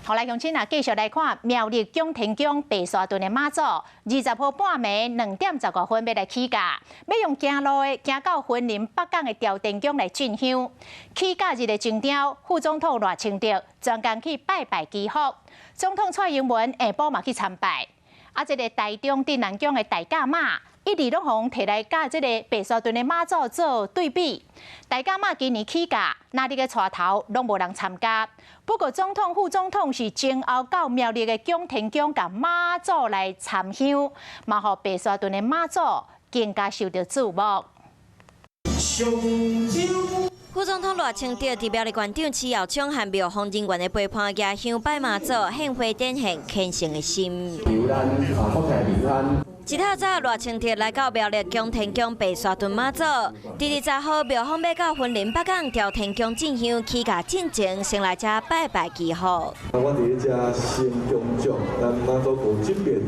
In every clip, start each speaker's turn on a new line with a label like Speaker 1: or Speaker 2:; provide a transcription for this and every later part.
Speaker 1: 后来乡亲啊，继续来看苗栗永田宫白沙屯的妈祖，20号半暝2点15分要来起驾，要用行路的行到云林北港的朝天宫来进香。起驾日的前朝，副总统赖清德专工去拜拜祈福，总统蔡英文下晡嘛去参拜。啊，这个台中镇南宫的大甲妈，一直拢互摕来甲这个白沙屯的妈祖做对比。大甲妈今年起驾，哪里个带头拢无人参加。不过总统、副总统是前后到苗栗的永田宫甲妈祖来参香，嘛互白沙屯的妈祖更加受到注目。
Speaker 2: 副总统赖清德伫苗栗县长市后抢和庙方人员的陪伴举香拜妈祖，献花展现虔诚的心。一大早，赖清德来到苗栗永田宫白沙屯妈祖。第20号，庙方要到云林北港朝天宫进香，起驾进前先来遮拜拜祈福。
Speaker 3: 我伫遮先恭祝咱妈祖婆这边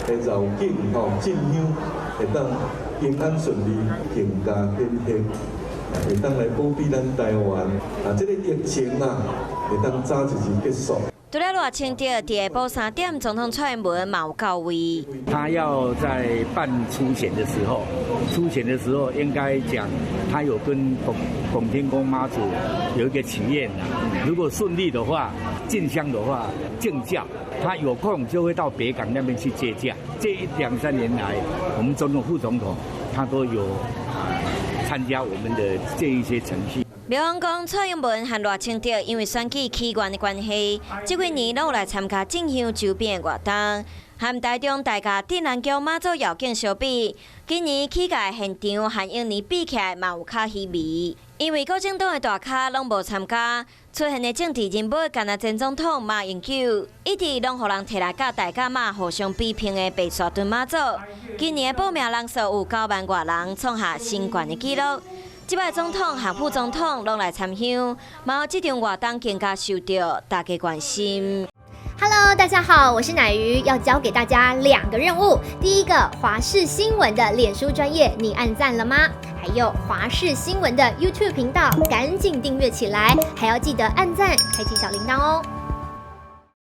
Speaker 3: 的绕境进香，会当平安顺利，更加健康。会当来保庇咱台湾这个疫情会当早一日结束。
Speaker 2: 除了赖清德，伫下晡3点，总统蔡英文嘛有到位。
Speaker 4: 他要在办出险的时候，应该讲他有跟拱天宫妈祖有一个祈愿如果顺利的话，进香的话，敬教。他有空就会到北港那边去接驾。这2、3年来，我们总统、副总统他都有参加我们的这一些程序。
Speaker 2: 庙方讲，蔡英文和赖清德因为选举起源的关系，这几年拢有来参加进香周边的活动，和台中大甲镇南宫妈祖绕境相比，今年起驾现场和往年比起来嘛有较稀微。因为国政党的大咖拢无参加，出现的政治人物，敢若前总统马英九，一直拢互人摕来甲大甲妈互相比拼的白沙屯妈祖，今年的报名人数有9万多人，创下新高的纪录。这摆总统和副总统拢来参香，嘛有这场活动更加受到大家关心。
Speaker 5: Hello， 大家好，我是乃瑜，要教给大家2个任务。第一个，华视新闻的脸书专页，你按赞了吗？还有华视新闻的 YouTube 频道，赶紧订阅起来，还要记得按赞，开启小铃铛哦。